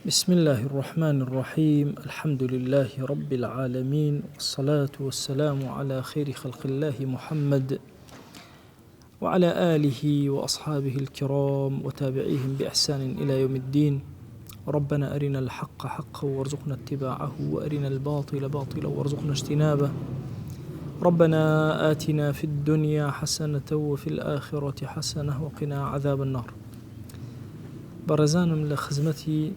بسم الله الرحمن الرحيم. الحمد لله رب العالمين، والصلاة والسلام على خير خلق الله محمد وعلى آله وأصحابه الكرام وتابعيهم بإحسان إلى يوم الدين. ربنا أرنا الحق حقا وارزقنا اتباعه، وأرنا الباطل باطلا وارزقنا اجتنابه. ربنا آتنا في الدنيا حسنة وفي الآخرة حسنة وقنا عذاب النار. برزانم لخزمتي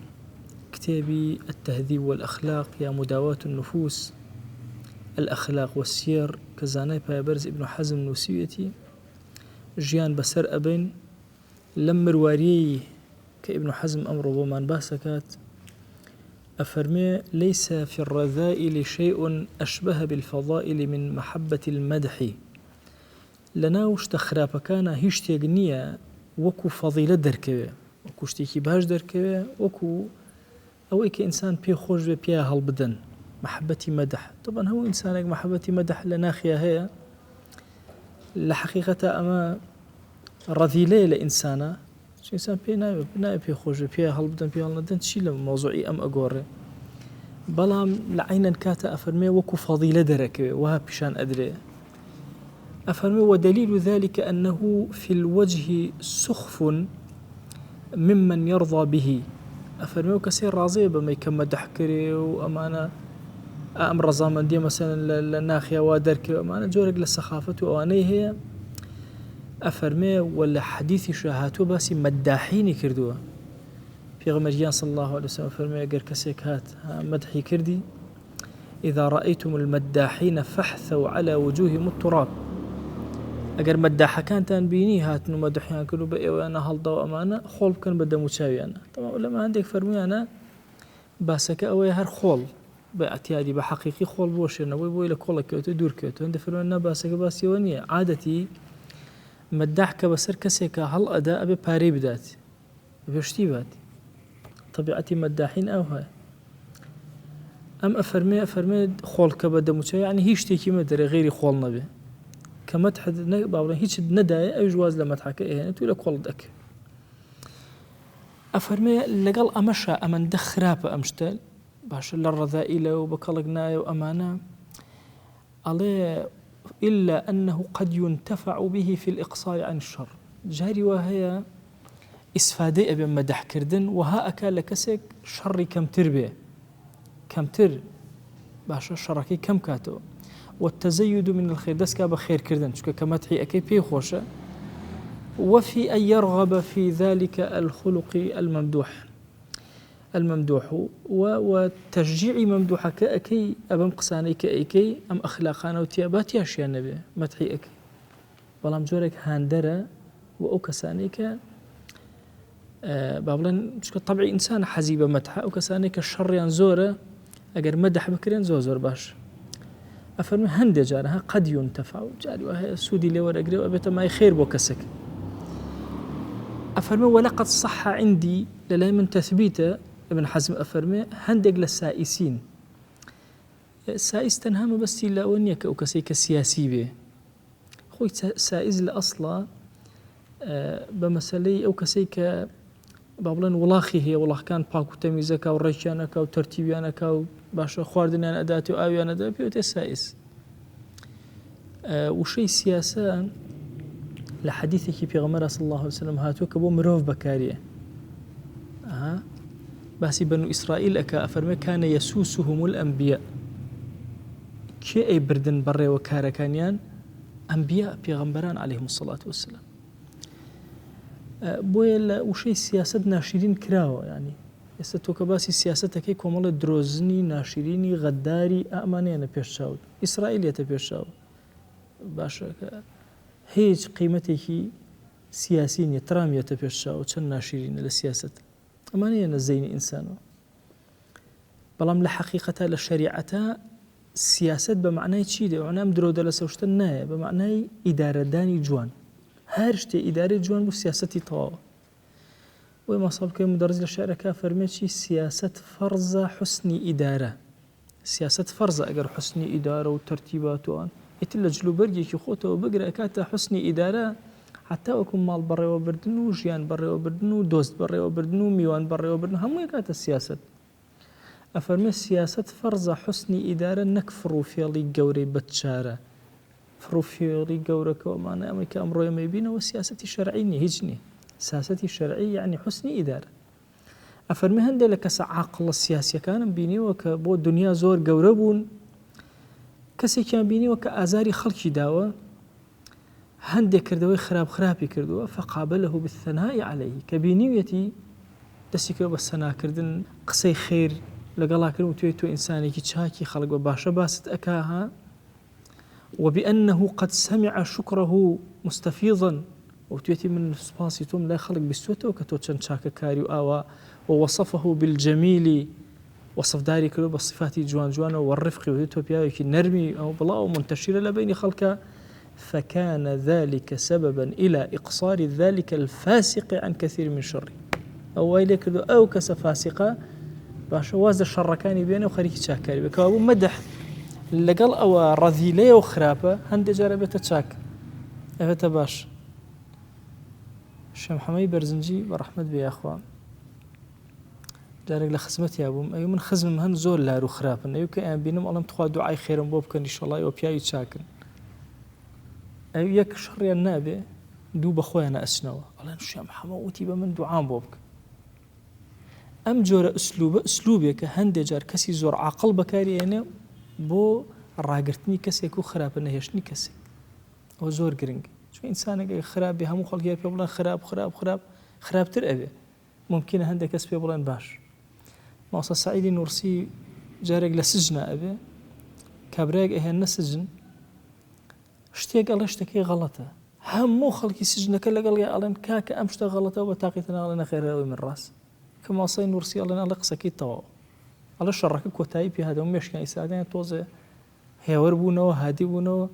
كتابي التهذيب والأخلاق يا مداواة النفوس، الأخلاق والسير كزاني بايبرز ابن حزم نوسيتي جيان بسر أبن لم مرواري كابن حزم أمر ومان باسكات أفرمي: ليس في الرذائل شيء أشبه بالفضائل من محبة المدح. لناوش تخراب كان هشتيق نية وكو فضيلة دركوه، وكو شتيكي باش دركوه، وكو أو إيك إنسان بيه خوش بيه هالبدن محبتي مدح. طبعا هو إنسانك محبتي مدح لناخية هي لحقيقة أما رذيلة لإنسانة شو إنسان بيه نايب بيه خوش بيه هالبدن بيه هالندن تشي لموضوعي أم أقوري بلام لعينا كاتا أفرمي وكو فضيلة درك وها بشان أدري أفرمي. ودليل ذلك أنه في الوجه سخف ممن يرضى به. أفرمي وكسير راضي بما يكمل دحكري وأمانة أمر زمان دي مثلا لناخية ودرك وأمانة جورق للسخافة وأني هي أفرمي. ولا حديث شاهاتو باسي مداحيني كردوه في غمريان صلى الله عليه وسلم. أفرمي أقر كسيك هات مدحي كردي: إذا رأيتم المداحين فاحثوا على وجوههم التراب. أقر مداحة كانت بيني هات نو مدحيان كلوا بقى وأنا هالضا وأمانة خول كان بدا متساوي. أنا طبعا لما عندك فرمي أنا باسك أوي هر خول باعتيادي بحقيقي خول بوش أنا ويبوي لكولا كيوتو دور كيوتو عند فرمي أنا باسك باسي ونية عادتي مداح كبسر كسيك هل أداء بباري بداتي بيشتي باتي طبيعتي مداحين أو هاي أم أفرمي خول كبدا متساوي يعني هيش تيكي مدري غيري خول نبي كمدح بابا هيك نداي أي جواز لما تحكي يعني تقول لك والله دك. أفرمي لقال أمشى أمن دخراب أمشتل باش للرذائل وبكلقناي وأمانة عليه، إلا أنه قد ينتفع به في الإقصاء عن الشر. جاري وهي إسفادة أبي مدح كردن وها أكال كسك شري كم تربية كم تر باش الشركي كم كاتو. والتزيد من الخير دسكا بخير كردن شكا كمدحي أكي بي خوشة. وفي أن يرغب في ذلك الخلق الممدوح وتشجيع ممدوحك أكي أبم قسانيك أكي أم أخلاقانا وتياباتي أشياء النبي مدحي أكي والله مجورك هاندرة وأكسانيك بابلن شكا طبعي إنسان حزيبة مدحة وكسانيك الشر ينزوره أجر مدح بكرين زور باش. أفرمي هندي جارها قد ينتفع جاري وهي سودي لي ورقري وأبيت ما خير بوكسك. أفرمي ولقد صح عندي للا من تثبيته ابن حزم. أفرمي هندق للسائسين السائس تنهم بس لا ونيك أو كسيك السياسي به خوي سائز لأصلا بمسالي أو كسيك بابلن ولاخي هي والله كان باكو تميزك أو رجانك أو ترتيبيانك أو باشا خواردن أنا أداتي أو أنا أداتي بيوت السائس. وشي سياسة لحديثك في غمرة صلى الله عليه وسلم هاتوك أبو مروف بكارية باسي بنو إسرائيل أكا أفرمي كان يسوسهم الأنبياء كي أي بردن بري وكاركانيان أنبياء في غمبران عليهم الصلاة والسلام. بويل وشي سياسة ناشرين كراوة يعني يستوك باسي سياستك كومال دروزني ناشريني غداري أمانينا بيشاود إسرائيل يتبيشاود باشا هيج قيمتك سياسيين يترام يتبيشاود شن ناشرين للسياسة أمانينا زين إنسانه. بلام لحقيقة للشريعة سياسة بمعنى تشيدي وعنام درودة لسوشتنا بمعنى إدارة داني جوان هارشتي إدارة جوان بسياستي طواوة. وما صاب كي مدرس للشعر كافرميتشي سياسة فرز حسن إدارة سياسة فرز أجر حسن إدارة وترتيبات وان يتلا جلو برجي كي خوته وبقرأ كاتا حسن إدارة حتى وەکو ماڵ بەڕێوەبردن و ژیان بەڕێوەبردن و دۆست بەڕێوەبردن و میوان بەڕێوەبردن هەموو کاتە سیاست. ئەفەرمێ سیاست فەرزە حوسنی ئیدارە نەک فڕوفێڵی گەورەی بەدچارە. فڕوفێڵی گەورەکەوەمانە ئەمەی کە ئەمڕۆ ئێمە بینەوە سیاسەتی شەرعی نیە، هیچ نییە. سیاسەتی شەرعی یعنی حوسنی ئیدارە. ئەفەرمێ هەندێک لە کەسە عاقڵە سیاسیەکانم بینیوە کە بۆ دنیا زۆر گەورە بوون، کەسێکیان بینیوە کە ئازاری خەڵکی داوە، هەندێک کردەوەی خراپی کردووە، فقابله بالثناء عليه کە بینیوێتی دەستی کرد بە سەناکردن، قسەی خێر لەگەڵاکردن و توێ تۆ ئینسانێکی چاکی خەڵک بە باشە باست ئەکاها، وبأنه قد سمع شكره مستفيضا وتويتي من سباسي توم لا خلق بسوته وكتو چەند چاکەکاری و ئاوا ووصفه بالجميل وصف داری کرد بصفاتی جوان والرفق وتو پیاوێکی نەرمی ئەو بڵاو منتشرة لبين خلقه، فكان ذلك سببا إلى إقصار ذلك الفاسق عن كثير من شره. أو إلى كذا أو كس فاسقة باش واز الشركاني بينه وخليك شاكري بكابو مدح لقل أو رذيلة وخرابة هند جربة تشاك أفتا باش. الشيخ محمد برزنجي ورحمة بي أخوان جارك لخزمتي يا أبوم أيو من خزم مهن زور لا رو خرابا أيو كأن بينهم ألم تخوا دعاء خير بوبكن إن شاء الله وبياي تشاكن أيو يك شر النابي دو بخوينا أسنوا الله الشيخ محمد وتيبا من دعاء بوبك أم جور أسلوبك هند جار كسي زور عقل بكاري أنا بو راقرتني كسيك وخراب نهيشني كسيك أو زور قرنج شو إنسانك خراب بهم وخلق يبي بلان خراب ترأبي ممكن هندك كسبي بلان باش ما وصل سعيد نورسي جارك لسجن أبي كبراك إهنا سجن اشتيق الله اشتكي غلطة هم خلقي سجنك اللي قال يا ألين كاك أمشت غلطة وبتاقيتنا لنا خير قوي من راس كما وصل نورسي الله الله قصكي طوا الله شرك كوتاي في هذا ومش كان يساعدين توزع هي وربونا وهادي بونا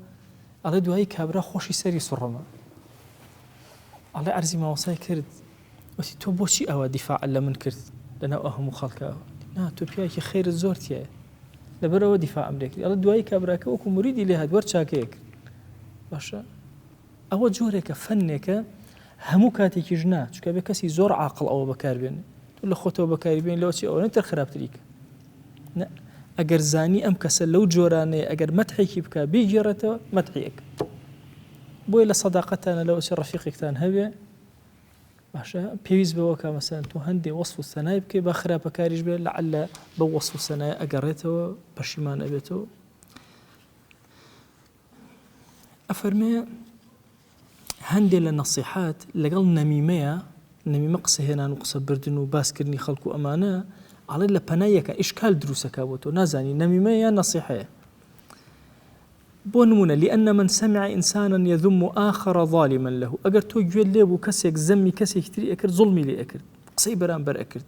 الله دوای کابرا خوشی سری سرما الله ارزی ما وصای کرد وتی تو بۆچی ئەوە دیفاع لە من کرد لەناو ئەهەموو خەڵکەوە نا تۆ پیاوێکی خێرت زۆر تایە لەبەرەوە دیفاعم لێ کرد الله دوای کابراکە وەکو موریدی لێ هات وەرچاکەیە کرد باشە ئەوە جۆرێکە فەنێکە هەموو کاتێکیش نا چونکە بێ کەسی زۆر عاقڵ ئەوە بەکاربێنێ تۆ لە خۆتەوە بەکاریبێن لەوەچی ئەوە نەتر خراپتریکە ئەگەر زانی ئەم کەسە لەو جۆرانەیە ئەگەر مەدحێکی بکە بیگێڕێتەوە مەدحیەک بۆیە لە سەداقەتانە لەوەچی ڕەفیقێکتان هەبێ باشە پێویست بەوە کە مەسەلەن تۆ هەندێ وەصف و سەنای بکەی با خراپەکاریش بێت لەعەلە بە وەصف و سەنای ئەگەڕێتەوە پەشیمان ئەبێتەوە. ئەفەرمێ هەندێ لە نەسیحات لەگەڵ نەمیمەیە نەمیمە قسەهێنان و قسەبردن و باسکردنی خەڵک و ئەمانە على لبنايك إشكال دروسك أبوتو نازاني نميمة يا نصيحة بونمونا لأن من سمع إنسانا يذم آخر ظالما له أجر توجد ليه كسيك زمي كسيك تري أكرد ظلمي لي أكرد قصي برانبر أكرد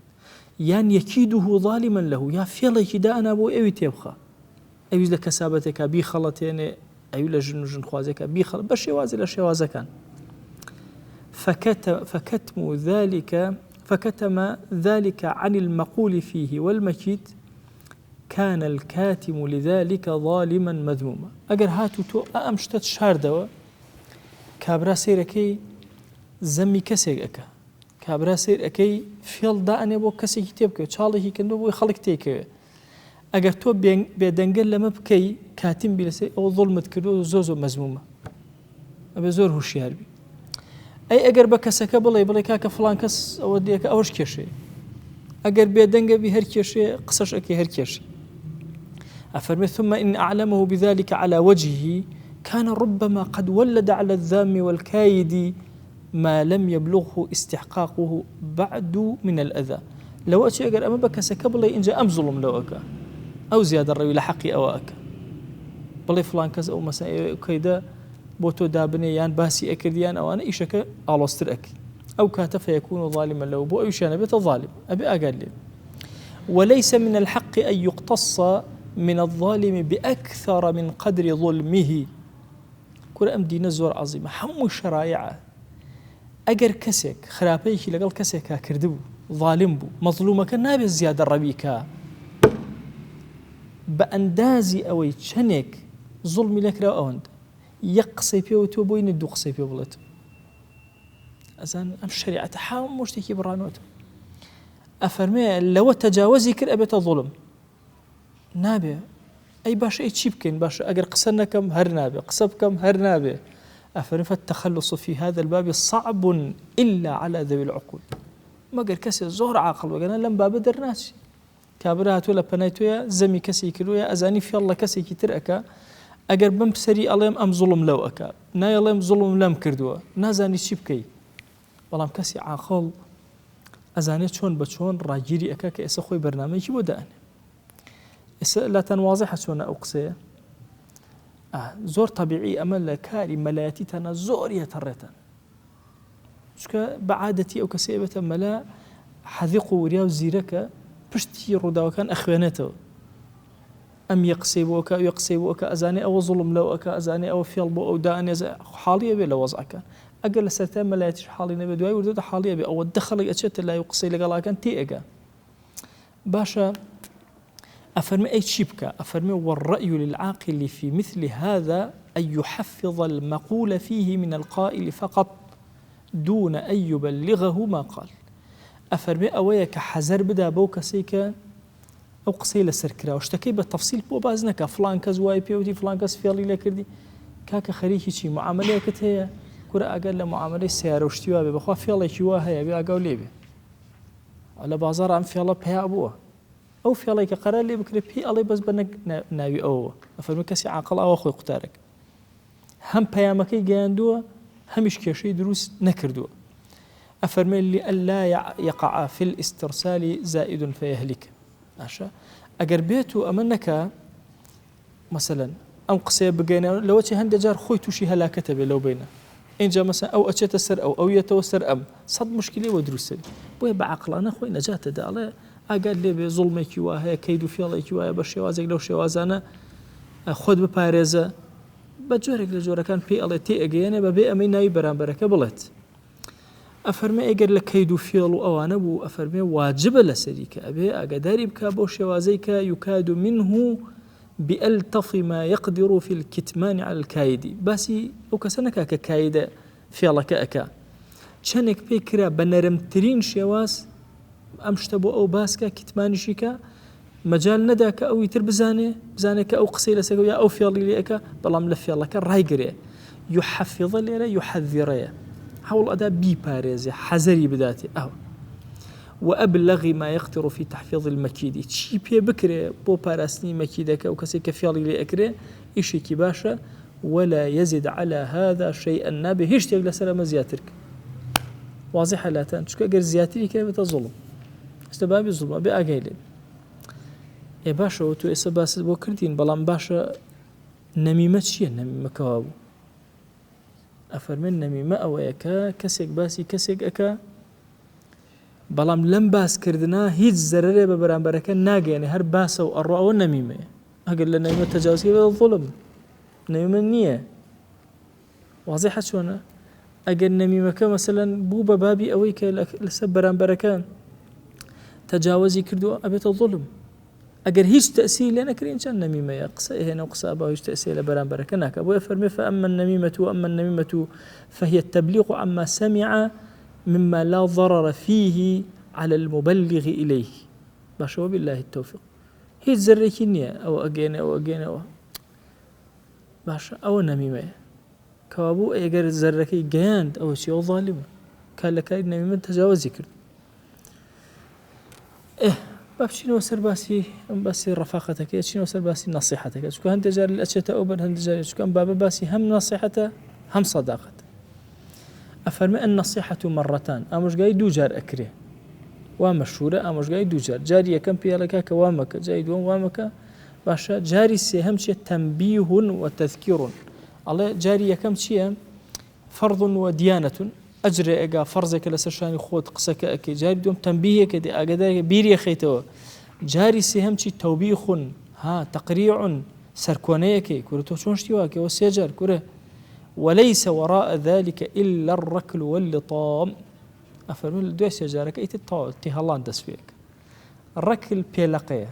يعني يكيده ظالما له يا فيلا كدا أنا أبو أوي تبخى أوي لك سابتك بي خلطين أوي لجن خوازك بي خلط بشيوازي لشيوازة كان فكتم ذلك عن المقول فيه والمكيد كان الكاتم لذلك ظالما مذموما أجر هاتو تو أمشتت شاردوا كابرا سيركي زمي كسيك كابرا سيركي فيل داني بو كسي كتابك شالله كندو بو خلق تيك أجر تو بيدنجل لما بكي كاتم بلسي أو ظلمت كدو زوزو مذمومة أبي زور هوشيار بي أي أجر بكسك بلاي كاك فلان كس أوديك أوش كشي أجر بيدنجا بهر كشي قصش أكي هر كشي أفرمي ثم إن أعلمه بذلك على وجهه كان ربما قد ولد على الذام والكايد ما لم يبلغه استحقاقه بعد من الأذى لو أتي أجر أما بكسك بلاي إن جاء أم ظلم لو أكا أو زيادة الروي لحقي أو أكا بلاي فلان كز أو مثلا كيدا بوتو دابني يان باسي أكرديان أو أنا إيشك ألوستر أكي أو كات فيكون ظالما له بو أيشان بيت ظالم أبي أقل لي وليس من الحق أن يقتص من الظالم بأكثر من قدر ظلمه كل أم دين الزور عظيمة حمو الشرائع أجر كسك خرابيك لقل كسك كردبو ظالم بو مظلومك نابي زيادة الربيكا بأندازي أوي تشنك ظلمي لك لا أوند يقصي فيه وتوبوين الدو قصي فيه بلته ئەزان ئەم شریعەتە هەموو شتێکی بڕانەوەتە ئەفەرمێ لەوە تەجاوزی کرد ئەبێتە ظڵم نابێ ئەی باشە ئەی چی بکەین باشە ئەگەر قسە نەکەم هەر نابێ قسە بکەم هەر نابێ ئەفەرمێ فالتخلص في هذا الباب صعب إلا على ذوي العقول مەگەر کەسێ زۆر عاقڵ وەگەنە لەم بابە دەرناچی کابرا هاتووە لە پەنای تۆیە زەمی کەسی کردووە ئەزانی فێڵ لە کەسێکی تر ئەکا ئەگەر بم پسەری ئەڵێم ئەم زوڵم لەو ئەکا نایەڵێم زوڵم لەم کردووە نازانی چی بکەی بەڵام کەسی عاقڵ ئەزانێت چۆن بە چۆن ڕاگیری ئەکا کە ئێستا خۆی بەرنامەیەکی بۆ دانێ ئێستا لە تەنوازیحە چۆنە ئەو قسەیە زۆر طبیعی ئەمە لە کاری مەلایەتی تەنە زۆر یەتەڕێتن چکە بەعادەتی ئەو کەسەیە بێتە مەلا حەذیق و وریا و زیرەکە پشتی ڕووداوەکان ئەخوێنێتەوە ئەم یە قسەی بۆ ئەکا یە قسەی بۆ ئەکا ئەزانێ ئەوە زوڵم لەو ئەکا ئەزانێ ئەوە فێڵ بۆ ئەو دانێزە حاڵیە بێ لە وەزعەکان ئەگەر لە سەرەتای مەلایەتیش حاڵی نەبێ دوای وردەتە حاڵیە بێ ئەوە دەخەڵێک ئەچێتە لای و قسەی لەگەڵاکان تێئەگا باشە أفرمي أي شبكة أفرمي والرأي للعاقل في مثل هذا أن يحفظ المقول فيه من القائل فقط دون أن يبلغه ما قال أفرمي أويك حزر بدا بوك سيكا أو قصي لسركرا واشتكي بالتفصيل بو بازنك فلان كز واي بيودي فلان كز فيالي لكردي كاكا خريكي شي معاملة كتهي كورا أقل لمعاملة سيارة وشتوابي بخوا فيالي كيواها يبي أقاو ليبي على بازار عم فيالا بها أبوه أو فيالي كقرار لي بكري بي الله بس بنك ناوي أوه أفرمي كسي عاقل أو أخوي قتارك هم بيامكي جاندوا همش كشي دروس نكردوا أفرمي اللي ألا يقع في الاسترسال زائد فيهلك عشا أجر بيتو أمنك مثلا أم قصي بجينا لو تي هند جار خوي توشي هلا كتب لو بينا إن جا مثلا أو أشيت السر أو يتوسر أم صد مشكلة ودروس بوي بعقل أنا خوي نجاة ده الله أقل لي بظلمك واه كيدو في الله واه بشوازك لو شوازنا خد ببارزة بجورك لجورا كان في الله تي أجينا ببيع ميناي برامبرك بلت أفرمي أجر لكيدو في الله أو أنا بو أفرمي واجب لسريك أبي أقدر بكابو شوازيك يكاد منه بألطف ما يقدر في الكتمان على الكايد باسي وكسنك ككايد في الله كأكا شنك فكرة بنرمترين شواز أمشتبو أو باسكا كتمان شيكا مجال نداك أو يتر بزانك أو قصيلة سكويا أو في الله ليك بلام لفي الله كرايقري يحفظ لي يحذري حول أداء بي باريزي حذري بداتي وأبلغ ما يقدر في تحفيظ المكيد شي بي بكري بو باراسني مكيدك أو كسي كفيالي لي أكري إشي كباشا ولا يزد على هذا شيئا نابه هيش تيقل سلام زياترك واضحة لا تنشكو أقر زياتري كيف تظلم استبابي الظلم أبي أقايلين يا باشا وتو إسا باس بو كردين بلان باشا نميمة شيء نميمة كوابو أفرمين نميمة أو يكا كسيك باسي كسيك أكا بلام لم باس كردنا هيج زرري ببرامبركا ناقي يعني هر باسا وأروا أو النميمة أقل لنميمة تجاوزي بلا الظلم نميمة النية واضحة شونا أقل نميمة مثلا بوبا بابي أويك لسب برامبركا تجاوزي كردو أبيت الظلم أجر هيج تأثير لنا كرين كان نميمة يقصى هنا وقصى أبا هيج تأثير لبرامبرك هناك أبو يفرمي فأما النميمة فهي التبليغ عما سمع مما لا ضرر فيه على المبلغ إليه باشا وبالله التوفيق هيج زريكينية أو أجينا باشا أو نميمة كوابو أجر زركي جاند أو شيء ظالم كان لك نميمة تجاوزي كرد بابشينو سر باسي رفاقتك شنو سر باسي نصيحتك شكون هند جار الاشياء اوبن هند جار شكون بابا باسي هم نصيحته هم صداقته افرمي النصيحه مرتان امش جاي دو جار اكري ومشهوره امش جاي دو جار جاريه كم بيلك كوامك جاي دون وامك باشا جاري سهم شيء تنبيه وتذكير الله جاريه كم شيء فرض وديانه أجري أجا فرزك لسرشاني خود قصك أكي جاري دوم تنبيه كدي أجدا بيري خيتوا جاري سهم شيء توبيخ تقريع سركونيكي كورتو شونشتيواكي وسيجر كوره وليس وراء ذلك إلا الركل واللطام أفرمي دوي سيجارك أي تهالان دس فيك الركل بيلقية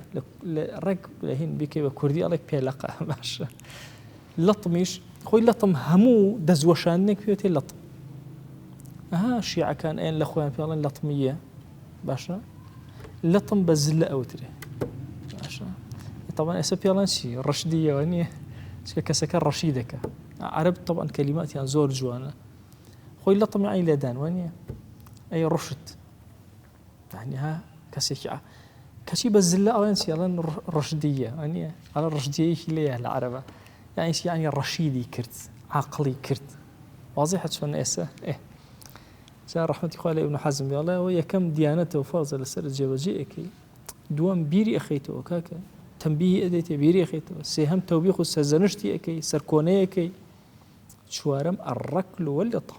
الركل لهين بيكي بكردي عليك بيلقى ماشا لطميش خوي لطم همو دزوشانك بيوتي لطم شيعة كان أين لأخوان في الله لطمية باشا لطم بزلة أوتري باشا طبعا أسبي الله شيء رشدية وانية كسكر رشيدك عرب طبعا كلمات يعني زور جوانا خوي لطم يعني لدان وانية أي رشد يعني كشي بزلة أو ينسي الله رشدية يعني على الرشدية ليه العربة يعني رشيدي كرت عقلي كرت واضح شلون إيسا جاء رحمة الله ابن حزم الله ويا كم ديانته وفاز لسر جوجيك دوام بيري أخيته وكاكا تنبيه أديته بيري أخيته سهم توبيخ السزنشتي أكي سركوني أكي شوارم الركل واللطم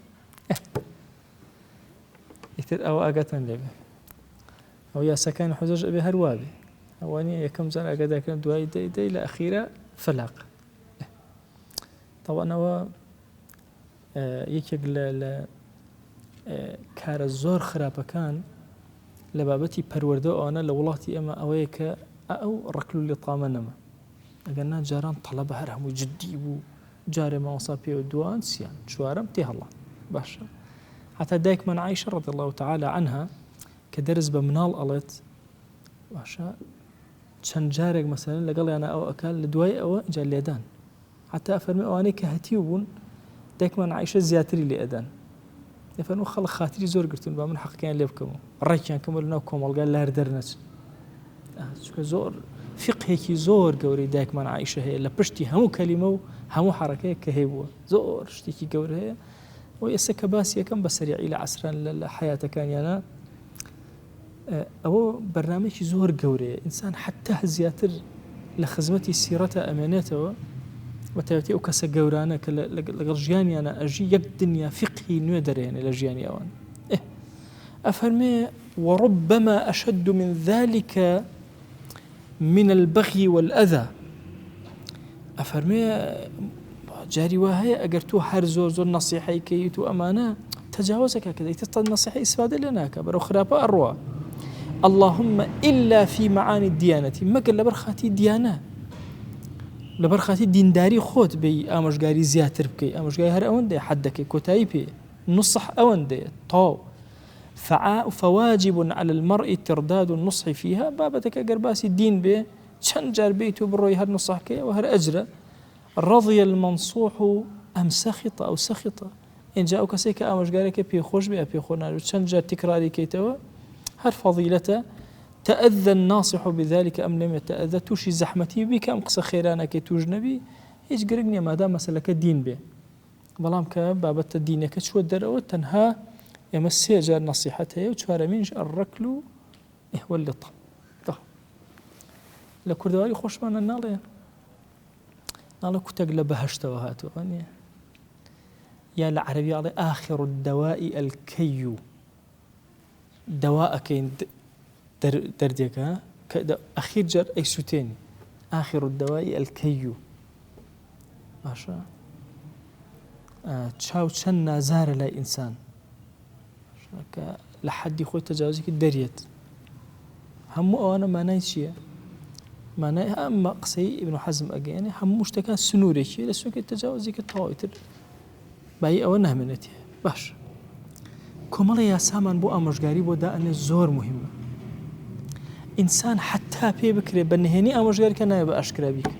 يتر أو أجتن لبه أو يا سكان حجج أبي هروابي أواني يا كم زال أجدا كان دواي دي إلى أخيرا فلاق طبعا هو يكجل کار زۆر خراپەکان لە بابەتی پەروەردە ئەوانە لە وڵاتی ئەمە ئەوەیە کە ئەو ڕەکل و لێطامە نەما ئەگەرنا جاران تەڵەبە هەر هەمووی جددی بوو جارێ ماوەسا پێوە دوان سیان چوارەم تێ هەڵا باشە حتا دایکمان عایشە رضی الله تعالى عنها کە دەرز بە مناڵ ئەڵێت باشە چەند جارێک مەسەلەن لەگەڵیانە ئەو ئەکال لە دوای ئەوە جا لێدان حتا ئەفەرمێ ئەوانەی کە هەتیو بوون دایکمان عایشە زیاتری لێ ئەدان يفعلون خلق خاطري زور قلتون بامن حق كان ليبكم الرجال كمل نوكم والقال لا هردرنت زور فقه هيك زور قوري داك من عائشة هي لا بشتي همو كلمة همو حركة كهيبوة زور شتيكي قوري هي ويسك باسية كم بسريع إلى عصرا للحياة كان يانا أو برنامج زور قوري إنسان حتى زياتر لخدمتي سيرته أمانته وتأتي أكسر جورانا كالجياني أنا أجي يك دنيا فقهي نودر يعني لجياني أوان أفرمي وربما أشد من ذلك من البغي والأذى أفرمي جاري وهي أجرتو حرزو زور نصيحة كيتو أمانة تجاوزك كذا يتصل نصيحة إسفادة لنا كبر وخرابة أروى اللهم إلا في معاني الديانة ما قال لبرخاتي ديانة لبرخاتي دينداري خوت بي آمشگاري زياتر بكي آمشگاري هر أون دي حدك كتاي بي نصح أون دي طاو فواجب على المرء ترداد النصح فيها بابتك قرباسي الدين بي چنجر بيتو بروي هر نصح كي وهر أجرة رضي المنصوح أم سخط أو سخط إن جاءوك سيكا آمشگاري كي بي خوش بي أبي خونا چنجر تكراري كيتوا هر فضيلة تأذى الناصح بذلك أم لم يتأذى توشي زحمتي بك أم قصة خيرانا كي توجنبي إيش قرقني ما دام مسألة الدين به بلام كبابت الدين كشو الدرء تنها يمسي جار نصيحته وشوار منج الركل هو اللطم لكردواري خوش من النالين نالا كتقل بهشت وهاتو يا العربي على آخر الدواء الكي دواء كين دردك أخير جر أي سوتين آخر الدواء الكيو ماشا تشاو تشن نازار لا إنسان لحد خوي تجاوزك دريت هم أنا ما نايشيا ما ناي أما قصي ابن حزم أجاني هم مشتكى سنوري شيء لسوك تجاوزك الطاوتر باي أو نهمنتي باش كمال يا سامان بو أمشجاري بو ده أن زور مهمة إنسان حتى بي بكري بنهني أمشجاري كان يبقى أشكر بيك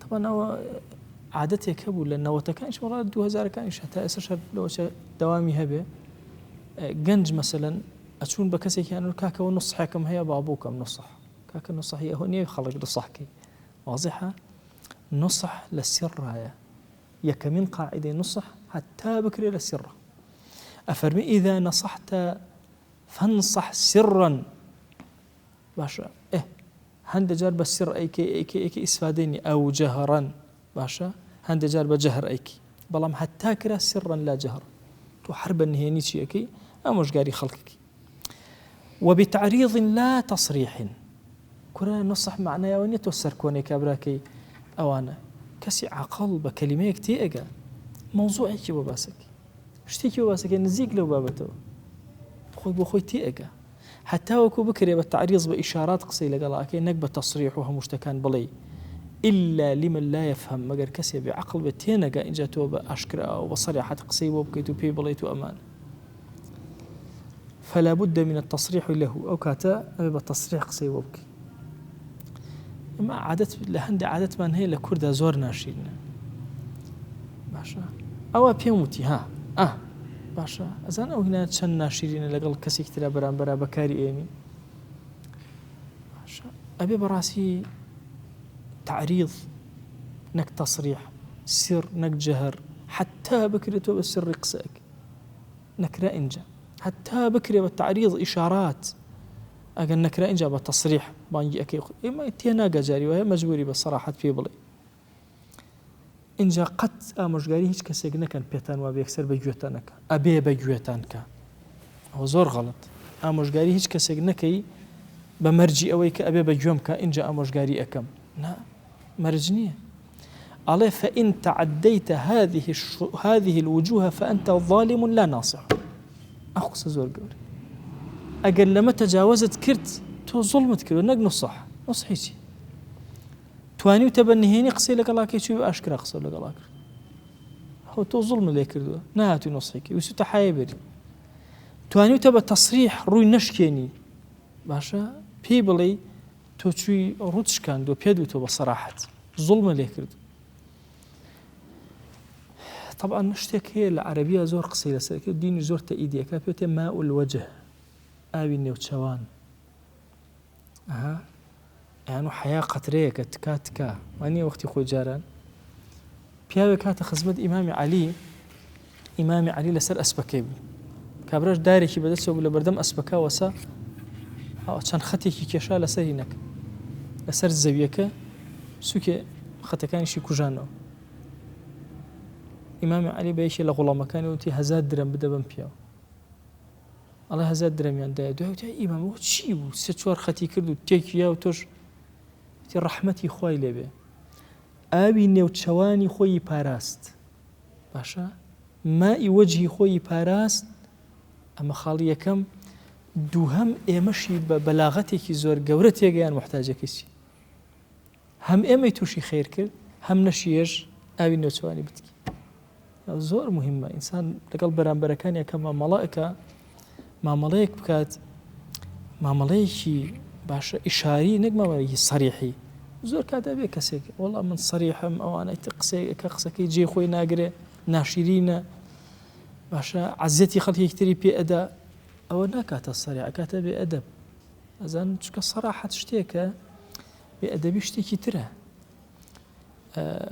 طبعا هو عادتي كبول لأنه وتكانش مرة 2000 كانش حتى أسشر لو دوامي هبه جنج مثلا أشون بكسي كانوا كاكا ونص حكم هي بابوكم نصح كاكا نصح هي هوني خلق نصحكي واضحة نصح للسر هاي يك من قاعدة نصح حتى بكري للسر أفرمي إذا نصحت فانصح سرا باشا هند جار بالسر أيكي إسفاديني أو جهرا باشا هند جار بجهر أيكي بلام حتى كرا سرا لا جهر تو حربا نهيني شيء أمش قاري خلقك وبتعريض لا تصريح كنا نصح معنا يا وني توسر كوني كابراكي أوانا كسي عقل بكلمة كتير موضوعي كي وباسك شتيكي وباسك نزيق لو بابته خوي بخوي تيئك حتى وكو بكري بالتعريض بإشارات قصيرة قال أكي نقبة تصريح وهم مشتكان بلي إلا لمن لا يفهم مگر كسي بعقل بتينجا إن جاتوا بأشكر أو بصريحة قصي وبكيتو بيبليتو أمان. فلا بد من التصريح له أو كاتا بالتصريح قصي وبكي. ما عادت لهند عادت من هي لكردا زور ناشين باشا أو بيموتي ها باشا أزان أو هنا تشن ناشرين لقل كسي كتير برا بكاري إني باشا أبي براسي تعريض نك تصريح سر نك جهر حتى بكري تو بالسر قسك نك رأنجا حتى بكري بالتعريض إشارات أجل نك رأنجا بالتصريح بانجي أكيد إما تينا جاري وهي مجبوري بصراحة في بلي إنجا قد مشجاري هيك كسيجنا كان بيتان وبيكسر بجوتانك أبي بجوتانك هو زور غلط مشجاري هيك كسيجنا كي بمرجي أويك أبي بجومك إنجا مشجاري أكم لا مرجنية عليه فإن تعديت هذه الوجوه فأنت ظالم لا ناصح أخص زور قولي أقل لما تجاوزت كرت تو ظلمت كرو نق صح نصحيتي تواني وتبنهيني قصي لك الله كيشوف أشكر أقصر لك الله هو تو ظلم اللي كردو نهاتي نصحيكي وسو تحايبري تواني وتبى تصريح روي نشكيني باشا بيبلي تو شوي روتش كان دو بيدو تو بصراحة ظلم اللي كردو طبعا نشتك هي العربية زور قصيرة سلك ديني زور تأيدية كابيوتي ماء الوجه آبي النوتشوان يعني حياة قطرية كتكاتكا واني وقتي خوي جاران بياوي كاتا خزمت إمامي علي لسر أسبكيب كابراش داري كي بدأت سوق لبردم أسبكا وسا كان خطي كي كيشا لسر هناك لسر الزبيكا سوكي خطي كان شي كوجانو إمامي علي بيشي لغلامة كان يوتي هزاد درم بدبن بياو الله هزاد درم يعني دوتي إمام وش شيء ستشوار خطي كردو تيكيا وتوش رحمتي خوي لبه آبي نيوتشواني خوي باراست باشا ماء وجهي خوي باراست أما خالي كم دوهم إمشي ببلاغتك زور جورتي جان محتاجة كسي هم إما توشي خير كر هم نشيج آبي نيوتشواني بتكي زور مهمة إنسان لقلب برامبركان يا كما ملائكة ما ملائك بكات ما ملائكي باشا إشاري نجمة ولا صريحي زور كذا بيه كسيك والله من صريحهم أو أنا تقصي كقصك يجي خوي ناقرة ناشرين باشا عزتي خليه يكتري بأداء أو نكات الصريحة كاتب بأدب أذن شو كصراحة تشتيك بأدب يشتكي ترى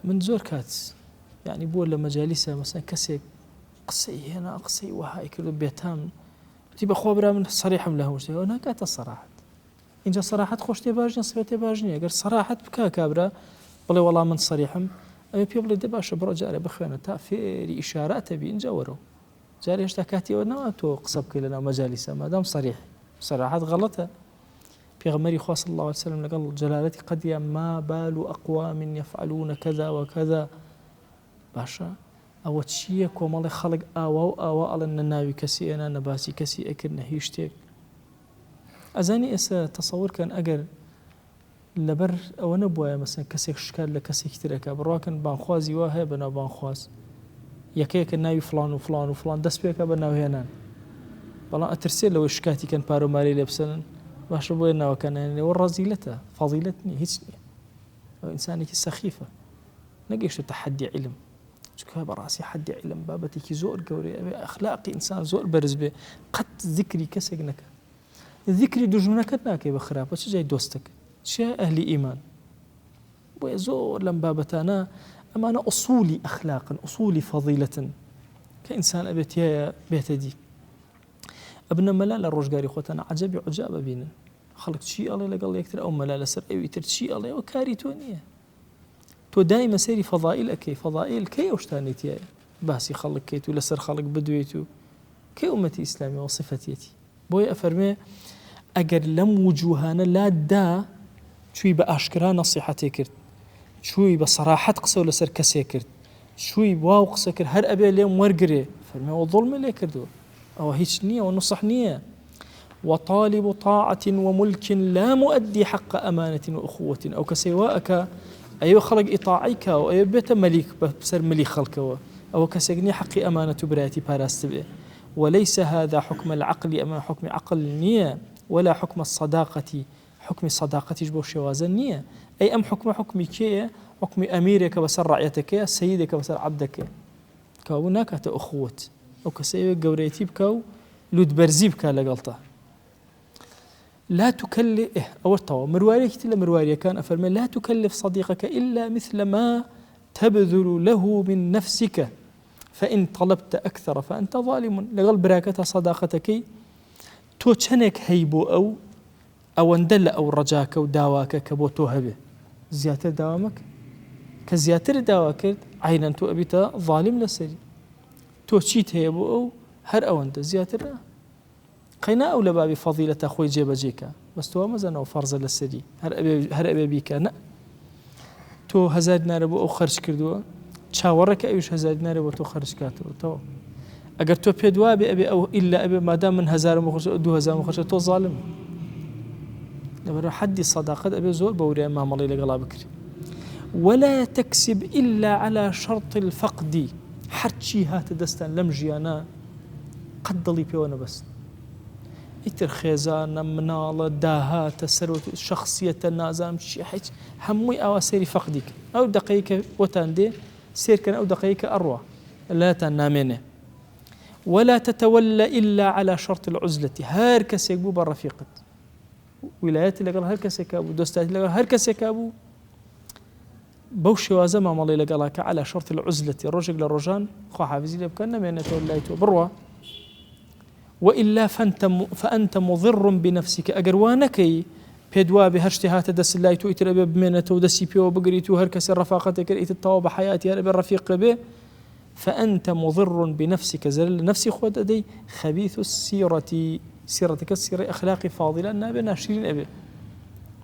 من زور كات يعني بقول لما جالسة مثلا كسيك قصي هنا قصي وهاي كله بيتام تبى خبرة من صريحة له مش هنا كات الصراحة إنجا صراحة خوشتي باجني صفتي باجني أجر صراحة بكا كابرا بلي والله من صريحهم أبي بيبلي دباش برا جاري بخيانة تأفيري إشارات أبي إنجا ورو جاري اشتكاتي ونا تو قصب كلنا مجالسة ما دام صريح صراحة غلطة بيغمري خاص صلى الله عليه وسلم لقال جلالتي قد ما بال أقوام يفعلون كذا وكذا باشا أو تشيك ومالي خلق آوا على الناوي كسي أنا نباسي كسي أكل نهيشتك أزاني إسا تصور كان أجر لبر أو نبوي مثلا كسي شكال لكسي كتير أكا براكن بانخوازي واه بنا بانخواز يكيك الناوي فلان وفلان وفلان دس بيك بناوي هنا بلا أترسل لو شكاتي كان بارو مالي لبسن باش بوينا وكان يعني والرزيلته فضيلتني هيسني أو إنسانك سخيفة نقيش تحدي علم شكوها براسي حدي علم بابتي كي زور قوري أخلاقي إنسان زور برز به قد ذكري كسجنك ذكري دجمنك ناكي بخراب وش جاي دوستك شيء أهل إيمان ويزور لم بابتنا أما أنا أصولي أخلاقا أصولي فضيلة كإنسان أبيت يا بيتدي ابن ملال الرجاري خوتنا عجبي عجابة بينا خلقت شيء الله لقال يكتر أو ملال سر أو يتر شيء الله وكاري تونية تو دائما سيري فضائل فضائل كي وشتاني تياي باسي خلق كيتو لسر خلق بدويتو كي أمتي إسلامي وصفتيتي بوي أفرمي أجر لم وجوهانا لا دا شوي بأشكرا نصيحتي كرت شوي بصراحة قصة لسر كسي كرت شوي بواو قصة كرت هر أبي اليوم ورقري فرمي وظلم اللي كردو أو هيش نية ونصح نية وطالب طاعة وملك لا مؤدي حق أمانة وأخوة أو كسواءك أيوة خلق إطاعيك أو أيوة بيت مليك بسر ملي خلقه أو كسجني حقي أمانة براتي باراستبه. وليس هذا حكم العقل أما حكم عقل النية، ولا حكم الصداقة حكم الصداقة جبو شوازن نية. أي أم حكم كي حكم أميرك بسر رعيتك، سيدك بسر عبدك، كاو ناكات أخوة أو كسيوي قوريتي بكاو لود برزي بكا لقلطه. لا تكلف أو الطوى مرواريك تلا مرواري كان أفرمي لا تكلف صديقك إلا مثل ما تبذل له من نفسك، فإن طلبت أكثر فأنت ظالم. لقل براكة صداقتك تو چنك هيبو أو اندل أو رجاك أو داواك كبو توهبه زياتر دوامك كزياتر داواك عينا تو أبيتا ظالم لسري. تو چيت هيبو أو هر أو اند زياتر قينا أو لبابي فضيلة أخوي جيب جيكا بس تو مزن أو فرز للسري هر أبي بيكا نا تو هزاد ناربو أو خرج كردوا تشاورك أيش هزاد ناربو تو خرج كاتو تو أجر تو بيدوا أبي أو إلا أبي ما دام من 1000 مخرج 2000 مخرج تو ظالم. لما حدي الصداقة أبي زور بوري أمام الله لقلا بكري. ولا تكسب إلا على شرط الفقد. حرشي هات دستان لم جيانا قد ضلي بيوانا بس يتر خيزان منال داهات سروت شخصية النازام شي حيث هموي أو سيري فقدك أو دقيقة وتاندي سير كان أو دقيقة أروى لا تنامينه. ولا تتولى إلا على شرط العزلة. هاركس يقبو بالرفيقة ولايات اللي قال هاركس يكابو دوستات اللي قال هاركس يكابو بوشي وازما مالي اللي قالك على شرط العزلة. الرجل للرجان خو حافظي لي بكنا مينة ولايته بروى. وإلا فأنت مضر بنفسك. أجروانكي بيدوا بهرشتهات دس الله يتر أبي بمنة ودسي بيو بقريتو هركس الرفاقة كريت الطواب حياتي أبي الرفيق به. فأنت مضر بنفسك زل نفسي خود أدي خبيث السيرة سيرتك السيرة أخلاقي فاضلة النابي ناشرين أبي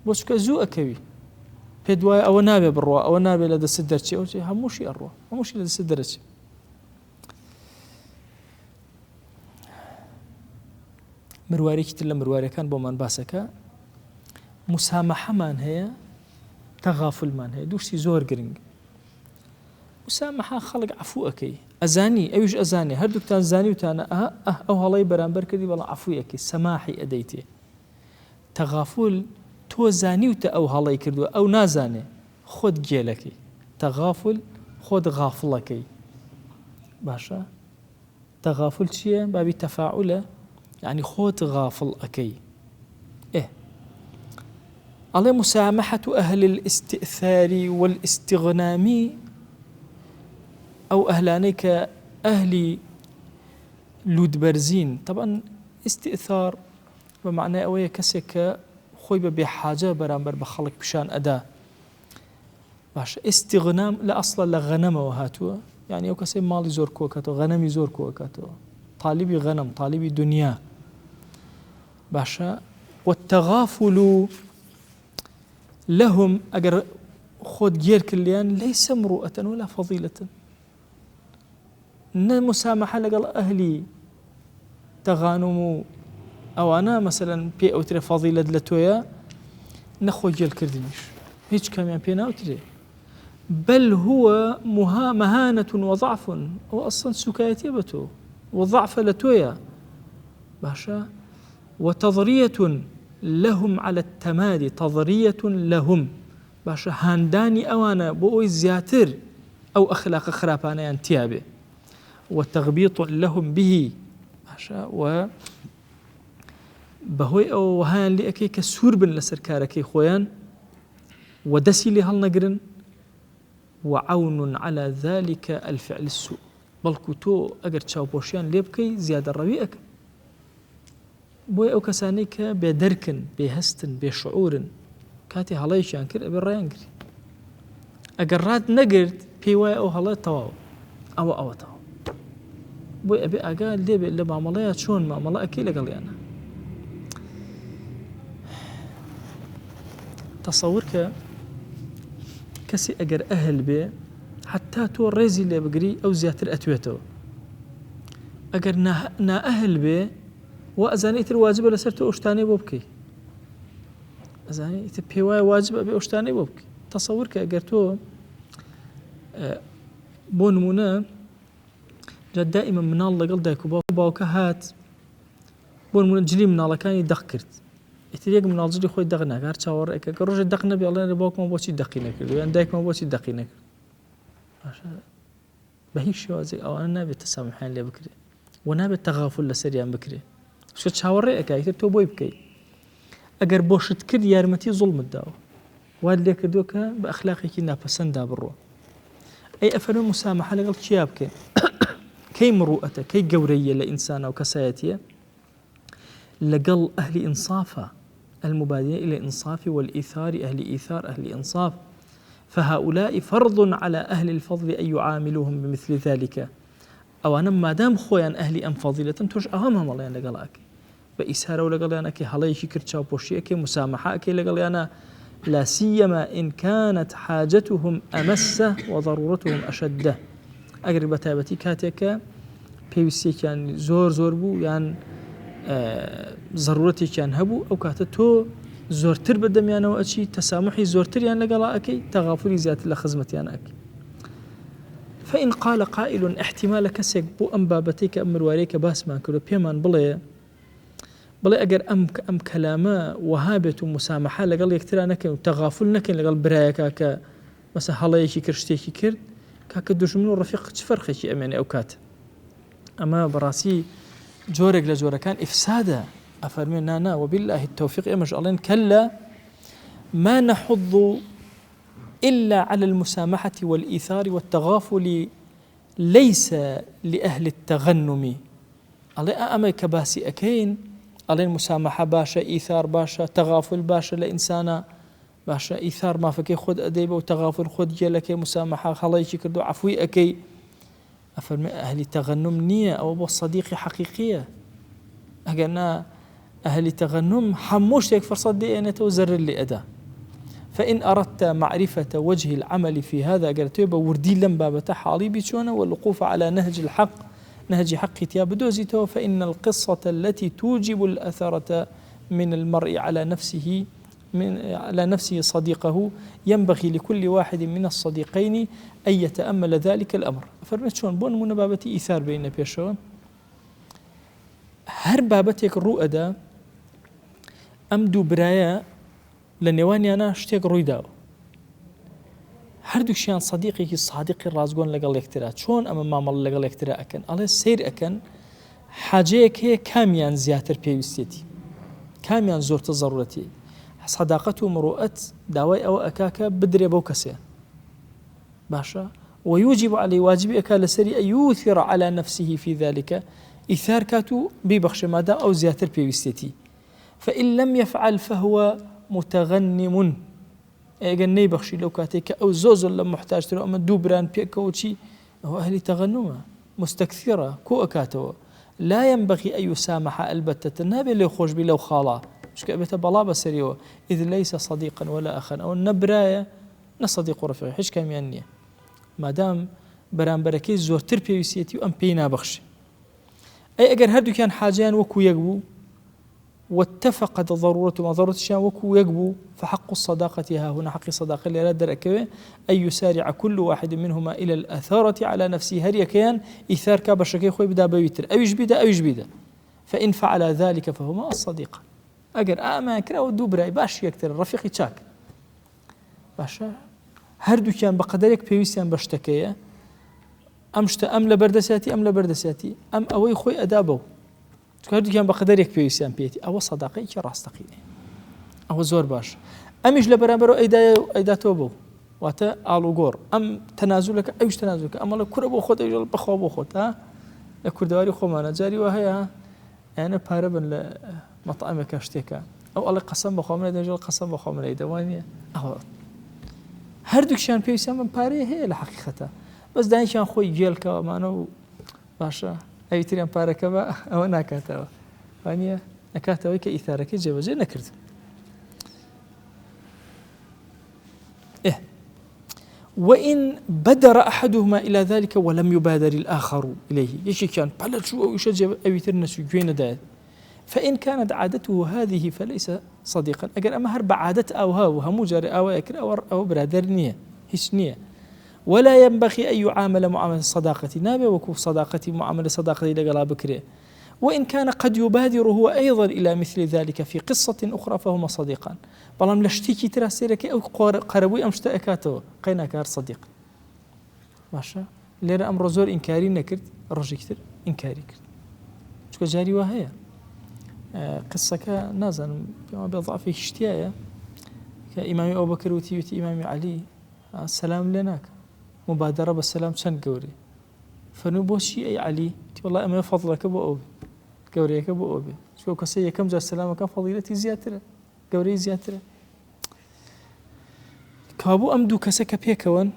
بس كزو أكوي بيدوا أو نابي بالروا أو نابي لدى السدرتي أو شيء هموشي الروا هموشي لدى السدرتي. مرواريك تلا مرواري كان بومان باسكا مسامحة مان هي تغافل مان هي دوشتي زور قرنج. مسامحة خلق عفو أكي أزاني أيش أزاني هردوك تان زاني وتانا أو هلاي برامبر كدي والله عفو أكي سماحي أديتي. تغافل تو زاني وتا أو هلاي كردو أو نازاني خود جيلكي تغافل خود غافلكي باشا. تغافل شيء بابي تفاعله يعني خود غافل أكي على مسامحة أهل الاستئثار والاستغنام أو أهلانيك أهل لود برزين. طبعا استئثار بمعنى أوية كسك خوي بحاجة برامبر بخلق بشان أداة باش. استغنام لا أصلا لغنم وهاتوا يعني أو كسي مالي زور كوكاتو غنمي زور كوكاتو طالبي غنم طالبي دنيا باشا. والتغافل لهم أجر خود جير كليان ليس مروءة ولا فضيلة. المسامحة لقال أهلي تغانموا أو أنا مثلا بي أو تري فضيلة لتويا نخو جيل كردنيش هيج كمان بينا أو تري بل هو مهانة وضعف هو أصلا سكايتي بتو وضعف لتويا باشا. وتضرية لهم على التمادي تضرية لهم باشا هانداني أوانا بوي زياتر أو أخلاق خرابانا ينتيابه. وتغبيط لهم به باشا و بهوي أو هان لأكي كسور بن لسركاركي خويان ودسي لهال نقرن وعون على ذلك الفعل السوء. بل كتو أجر تشاو بوشيان ليبكي زيادة ربيئك بوي أو كسانيك بدركن بهستن بشعور كاتي هلايش ينكر أبي الريانكر أجرات نقرد بيواي أو هلاي تواو أو تواو بوي أبي أقال ليه اللي معمليات شون معملا أكيد قال لي أنا تصورك كسي أجر أهل بي حتى تو الريزي اللي بقري أو زياتر أتويته أجر نا أهل بي وأزاني إتر واجب لسرت أشتاني بوبكي أزاني إتر بيواي واجب أبي أشتاني بوبكي تصور كأجر تو بۆ نمونە دائما مناڵ لەگەڵ دایک و باوکە هات بۆ نمونە جلی مناڵەکانی دەق کرد ئیتر یەک مناڵ جلی خۆی دەق ناکات چاوەڕێکە کە ڕۆژێ دەق نەبێ ئەڵێ باوکمان بۆچی دەقی نەکرد یان دایکمان بۆچی دەقی نەکرد باشە بە هیچ شێوازێک ئەوانە نابێت تەسامحیان لێ بکرێ و نابێت تەغافل لەسەریان بکرێ شت چاوەڕێ ئەکا ئیتر تۆ بۆی بکەیت ئەگەر بۆشت کرد یارمەتی زوڵمت داوە واد لێ کردووە کە بە ئەخلاقێکی ناپەسەندا بڕۆ ئەی ئەفەرمێ مسامحە لەگەڵ چیا بکەین كي مروءته كي قورية لإنسان أو كسايتية لقل أهل إنصافه المبادئة إلى إنصاف والإيثار أهل إيثار أهل إنصاف فهؤلاء فرض على أهل الفضل أن يعاملوهم بمثل ذلك أو أنا ما دام خويا أهل أم فضيلة توش أهمهم الله يعني لقلاك بإسهار ولا قال أنا كي هلايشي كرتشاو بوشي كي مسامحة كي لقال أنا لا سيما إن كانت حاجتهم أمسة وضرورتهم أشده ئەگەر بە تایبەتی کاتێکە پێویستێکیان زۆر بوو یان ضرورەتێکیان هەبوو ئەو کاتە تۆ زۆرتر بەدەمیانەوە ئەچی تەسامحی زۆرتریان لەگەڵا ئەەکەی تەغافلی زیاتر لە خزمەتیان ئەکەی فإن قال قائل احتمال کەسێک بۆ ئەم بابەتەی کە ئەم مروارەیە کە باسمان کردو پێمان بڵێ ئەگەر ئەم کەلامە وەها بێت و مسامحە لەگەڵ یەکترا نەکەین و تەغافل نەکەین لەگەڵ برایەکە کە مەسە هەڵەیەکی کرد شتێکی کرد كاك دشمن والرفيق تفرخ شيء أماني أوكات أما براسي جورك لجورة كان إفسادا أفرمينا نا وبالله التوفيق إمش الله كلا ما نحض إلا على المسامحة والإيثار والتغافل ليس لأهل التغنم الله أما كباسي أكين الله المسامحة باشا إيثار باشا تغافل باشا لإنسانا باشا إيثار ما فكي خود أديبه وتغافل خود جلك مسامحة خلايشي كردو عفوي أكي أفرمي أهل تغنم نية أو أبو صديقي حقيقية أقلنا أهل تغنم حموش يكفر صدي أن توزر اللي أدا فإن أردت معرفة وجه العمل في هذا قلت يبا وردي لم بابتا حالي بيشونا والوقوف على نهج الحق نهج حق تياب دوزيتو فإن القصة التي توجب الأثرة من المرء على نفسه صديقه ينبغي لكل واحد من الصديقين أن يتأمل ذلك الأمر فرمت شون بون من بابتي إيثار بين بيشون هر بابتك الرؤى أمدو برايا لنواني أنا اشتيق رويداو هر دوشيان صديقي صادقي الرازقون لقال يكترات شون أما مامل لقال يكترا أكن الله سير أكن حاجيك هي كاميان زياتر بيوستيتي كاميان زورت ضرورتي صداقته ومروءة داوي أو أكاكا بدري بوكسي باشا ويوجب عليه واجب أكال سري أن يوثر على نفسه في ذلك إثار كاتو ببخش مادا أو زياتر بيوستيتي فإن لم يفعل فهو متغنم أجن بخشي لو كاتيك أو زوزل لما محتاج تلو أما دوبران بيكوتشي هو أهل تغنمة مستكثرة كو أكاتو لا ينبغي أن يسامح البتة النبي اللي يخرج بلو خالا مش كأبته بلا بسريوه إذ ليس صديقا ولا أخا أو النبراية نصديق رفيق حش كم يعني ما دام بران بركي زور تربية وسيتي وأم بينا بخش أي أجر هردو كان حاجان وكو يقبو واتفقت ضرورته ما ضرورة الشيء وكو يقبو فحق الصداقة ها هنا حق الصداقة اللي لا دركه أن يسارع كل واحد منهما إلى الأثارة على نفسه هر يكيان إثار كابشكي خوي بدا بيتر أو يجبيده فإن فعل ذلك فهما الصديق أجر أما كرا ودوبراي باش يكتر رفيقي تشاك باشا هردو كان بقدرك بيوسيان بشتكيه أمشت أم لبردساتي أم أوي خوي أدابو هردو كان بقدرك بيوسيان بيتي أو صداقي كراستقيني أو زور باش أمش لبرامبرو أيدا توبو واتا آلو غور أم تنازلك أيش تنازلك أما لو كربو خود أيجل بخوابو خود ها كردواري خو ما نجاري وهي أنا باربن مطعمك اشتكى أو الله قسم بخوامنا دجال قسم بخوامنا دوانية أو هردوك شان بيسام من باري هي الحقيقة بس داين شان خوي جيلك ومانو باشا أي تريان بارك با أو ناكاتوا وانية نكاتوا كإثارك جبجي نكرت إيه وإن بدر أحدهما إلى ذلك ولم يبادر الآخر إليه يشي كان بلد شو أو يشجع أو يترنسو جوين دايت فإن كانت عادته هذه فليس صديقا. أجر أما هرب عادة أو هاو همو جاري أو يكر أو برادر نية هيش نية. ولا ينبغي أن يعامل معاملة الصداقة نابي وكو صداقتي معاملة صداقتي لقلا بكري. وإن كان قد يبادر هو أيضا إلى مثل ذلك في قصة أخرى فهما صديقان. بلام لشتيكي ترى سيرك أو قربوي أمشتأكاته قينا كار صديق ماشا. ليرة أمر زور إنكاري نكرت رجي كتير إنكاري كرت شو جاري وهي قصة كنازن بضعف اشتيايا كإمام أبو بكر وتيوتي إمام علي السلام لناك مبادرة بالسلام شن قوري فنبوشي أي علي والله أما فضلك أبو أبي قوريك أبو أبي شو كسية كم جاء السلام كان فضيلتي زيادة قوري زيادة كابو أمدو كسك بيكون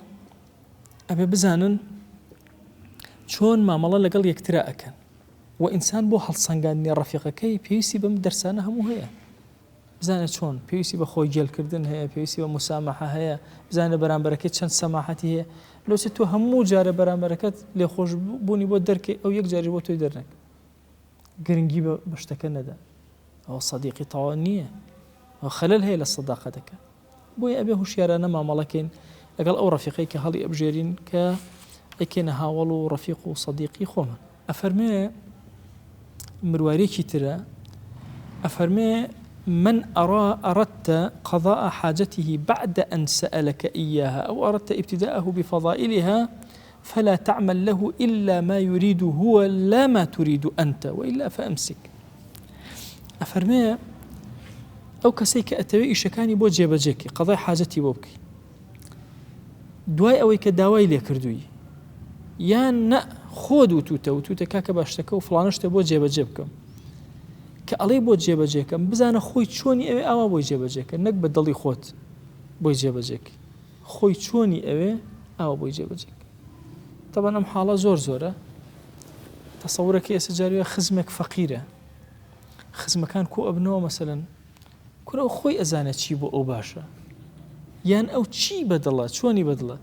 أبي بزانن شون ما ملا لقل يكتراء كان وإنسان بو هەڵسەنگاندنی ڕەفیقەکەی پێویستی بەم دەرسانە هەموو هەیە. بزانە چۆن پێویستی بە خۆی گێلکردن هەیە، پێویستی بە موسامەحە هەیە، بزانە بەرامبەرەکەت چەند سەماحەتی هەیە. لەوچە تۆ هەموو جارە بەرامبەرەکەت لێخۆش بوونی بۆ دەرکەی ئەو یەک جاری بۆ تۆی دەرنەک گرنگی بە شتەکە نەدا. ئەوە سەدیقی تەواو نییە، ئەو خەلەل هەیە لە سەداقەتەکە. بۆیە ئەبێ هوشیارانە مامەڵەکەین لەگەڵ ئەو ڕەفیقەی کە هەڵی ئەبژێرین کە ئەکێنە هاوڵ و ڕەفیق و سەدیقی خۆمان. ئەفەرمێ مرواريكي ترى أفرمي من أردت قضاء حاجته بعد أن سألك إياها أو أردت ابتداءه بفضائلها فلا تعمل له إلا ما يريد هو لا ما تريد أنت وإلا فأمسك. أفرمي أو كسيك أتوي إشكاني بو جيبجيكي قضاء حاجتي بوبكي دواي أوي كداوي لي كردوي يان خۆت وتوتە کاکە باشتەکە و فڵانشتە بۆ جێبەجێ بکەم کە ئەڵێ بۆ جێبەجێکەم بزانە خۆی چۆنی ئەوێ ئاوا بۆی جێبەجێکە نەک بە دڵی خۆت بۆی جێبەجێکی خۆی چۆنی ئەوێ ئاوا بۆی جێبەجێک. تەبەن ئەم حاڵە زۆرە تەسەورەکە ئێستا جاروێ خزمێک فەقیرە خزمەکان کۆ ئەبنەوە مەسەلەن کورە خۆی ئەزانێت چی بۆ ئەو باشە یان ئەو چی بەدڵە چۆنی بەدڵە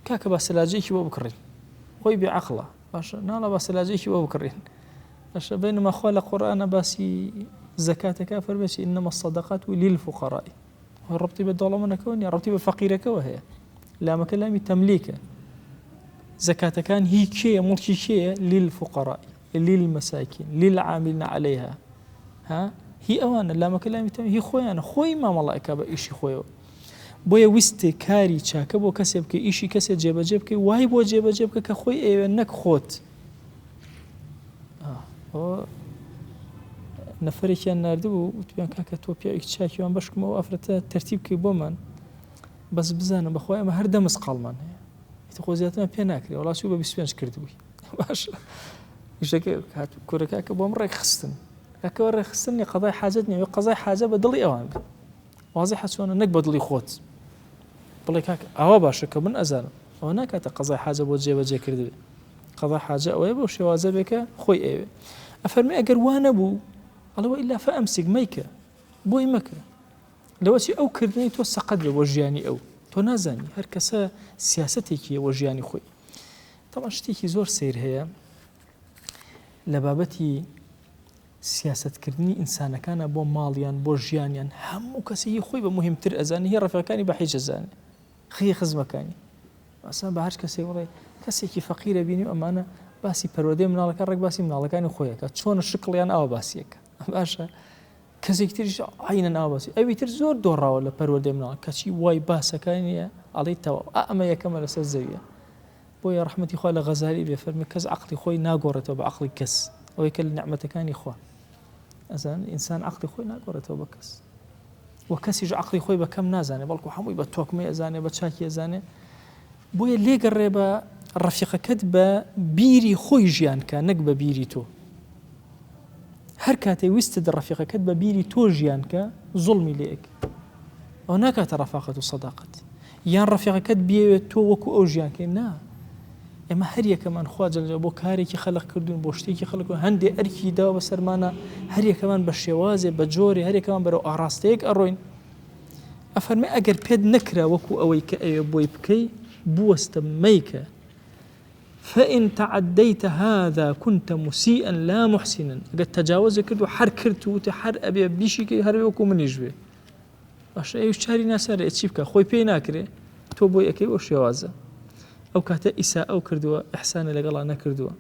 کاکە با سەلاجەیەکی بۆ بکڕین خوي بعقله باش نالا بس لاجيك وبكرين باش بينما خول القرآن باسي زكاة كافر بس إنما الصدقات للفقراء ربطي بالظلم كوني ربطي بالفقير وهي لا ما كلامي تمليكه زكاة كان هي شيء ملكي شيء للفقراء للمساكين للعاملين عليها ها هي أوان لا ما كلامي هي خوي أنا خوي ما والله كابا إشي خوي بۆیە ویستێ کاری چاکە بۆ کەسێ بکە ئیشی کەسێ جێبەجێ بکەی وای بۆ جێبەجێ بکە کە خۆی ئێوە نەک خۆت. نەفەرێکیان ناردبوو وتیان کاکە تۆ پیاوێکی چاکیوان بەشکم ئەو ئەفرەتە تەرتیب بکەی بۆمان بەس بزانم بەخوای ئەمە هەر دەمسقاڵمان هەیە ئیتر خۆ زیاترمان پێ ناکرێ وەڵا چوو بە 25 کردبووی باش ئیشەکە کوورە کاکە بۆم ڕێک خستن کاکەوە ڕێک خستنی قەزای حاجەت نییە قەزای حاجە بە دڵی ئەوان بێت واضحە چۆنە نەک بە دڵی خۆت بڵێ کاکە ئەوە باشە کە من ئەزانم ئەوە ناکاتە قەزای حاجە بۆ جێبەجێ کردبێ قەزای حاجە ئەوەیە بۆ شێوازە بێکە خۆی ئێوێ. ئەفەرمێ ئەگەر وا نەبوو ئەڵەوە ئیلا فەئەمسک مەیکە بۆی مەکە لەوەچی ئەو کردنی تۆ سەقەت بێ بۆ ژیانی ئەو تۆ نازانی هەر کەسە سیاسەتێکیە بۆ ژیانی خۆی. تەواو شتێکی زۆر سیر هەیە لە بابەتی سیاستکردنی ئینسانەکانە بۆ ماڵیان بۆ ژیانیان هەموو کەسێکی خۆی بە مهمتر ئەزانێ هی ڕەفیقەکانی بە حیج ئەزانێ خەی خزمەکانی ئەسان بە هەر کەسێک وڵێ کەسێکی فەقیرە بینی ئەمانە باسی پەروەردەی مناڵەکە ڕێک باسی مناڵەکانی خۆیەکە چۆنە شکڵیان ئاوا باسیەکە باشە کەسێکی تریش عینەن ئاوا باسی ئەوی تر زۆر دۆڕاوە لە پەروەردەی مناڵ کەچی وای باسەکانیە ئەڵێی تەواو ئەمە یەکەمە لەسەر زەویە. بۆیە ڕەحمەتی خوا لە غەزالی بێ فەرمێ کەس عەقڵی خۆی ناگۆڕێتەوە بە عەقڵی کەس ئەوەی کە لە نعمەتەکانی خوا ئەزان ئینسان عەقڵی خۆی ناگۆڕێتەوە بە کەس و کەسیش عەقڵی خۆی بە کەم نازانێ بەڵکو هەمووی بە تۆکمەی ئەزانێ بە چاکی ئەزانێ. بۆیە لێگەڕێ بە ڕەفیقەکەت بە بیری خۆی ژیانکە نەک بە بیری تۆ. هەر کاتێ ویستت ڕەفیقەکەت بە بیری تۆ ژیانکە زوڵمی لێک ئەو ناکاتە ڕەفاقەت و سەداقەت یان ڕەفیقەکەت بیەوێت تۆ وەکو ئەو ژیانکەی نا. ئێمە هەر یەکەمان خوا جەل بۆ کارێکی خەڵق کردوون بۆ شتێکی خەڵق هەندێ ئەرکی داوە بەسەرمانە هەر یەکەمان بە شێوازێ بە جۆرێ هەر یەکەمان بەرەو ئاڕاستەیەک ئەڕۆین. ئەفەرمێ ئەگەر پێت نەکرا وەکو ئەوەی کە ئەوێ بۆی بکەی بوەستە مەیکە فإن تعديت هذا كنت مسيئا لا محسنا. قد تجاوز كردو حر كرتو تحر أبي بيشي كي هر وكو من يجبي باش أيش شاري ناس هر اتشيبك خوي بينا كري تو بوي أكي وشيوازة أو كاتا إساءة أو كردوا إحسان لقلا نكردوا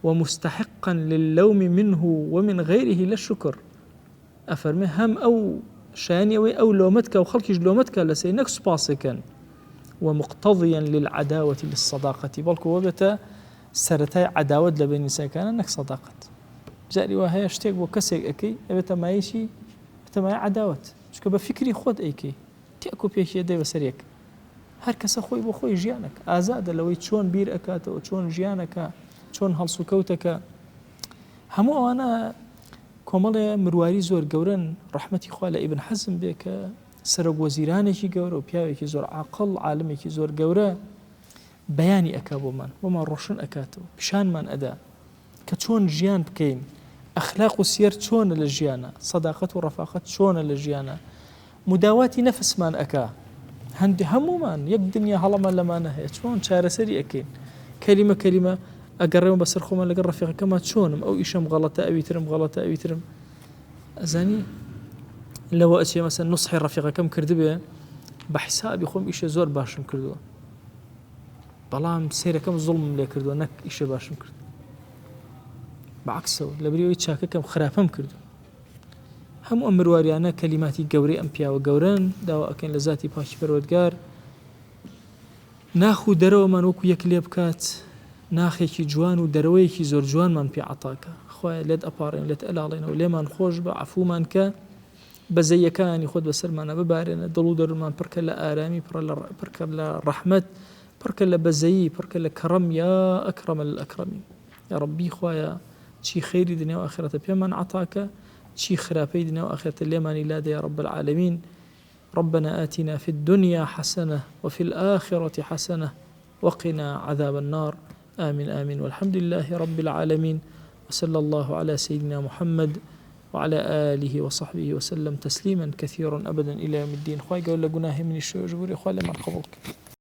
ومستحقا للوم منه ومن غيره للشكر. أفرمي هم أو شاني أو لومتك أو خلقش لومتك لسينك سباسكا ومقتضيا للعداوة للصداقة بلكو وبتا سرتاي عداوة لبين الإنسان كان أنك صداقة جاري وهي اشتيك وكسيك أكي أبتا ما يشي أبتا ما عداوة شكو بفكري خود أيكي تأكو بيشي يدي بسريك هر کس خوی بو خوی جیانک آزاد لوی چون بیر اکات و چون جیانک چون هلسو کوتک همو انا کامل مرواری زور گورن رحمتی خواله ابن حزم به که سرگ وزیرانی کی گور و پیاوی کی زور عقل عالمی کی زور گوره بیانی اکابو من و ما روشن اکاتو بشان من ادا كتشون جيان بكين أخلاق وسير تشون للجيانا صداقة ورفاقة تشون للجيانا مداواتي نفس من أكا هندي همو من يك دنيا هلا ما لما نهي تشون شارع سري أكين كلمة أقرب بس رخوما لقى رفيقة كما تشونم أو إيشم غلطة أبي ترم أزاني لو أشي مثلا نصحي رفيقة كم كردبه بحساب يخوم إيش زور باشم كردوه بلام سيرة كم ظلم اللي كردوه نك إيش باشم كردوه بعكسه لبريو يتشاكا كم خرافم كردوه هم أمر واريانا كلماتي قوري أمبيا وقوران داوا أكين لذاتي باشي برودقار ناخو درو من وكو يكلي بكات ناخيكي جوان ودرويكي زور جوان من بي عطاكا خواه لد أبارين لد ألالين وليمان خوش بعفو من كا بزي كان يخد بسرمانا ببارين دلو درمان بركلا آرامي بركلا رحمت بركلا بزي بركلا كرم يا أكرم الأكرمين يا ربي خوايا شي خيري دنيا وآخرة بيمان عطاكا شي خرابي دنيا وآخرة الليمان إلاد يا رب العالمين ربنا آتنا في الدنيا حسنة وفي الآخرة حسنة وقنا عذاب النار آمين آمين والحمد لله رب العالمين وصلى الله على سيدنا محمد وعلى آله وصحبه وسلم تسليما كثيرا أبدا إلى يوم الدين خواهي قول لقناه من الشيء جبوري خواهي لما قبولك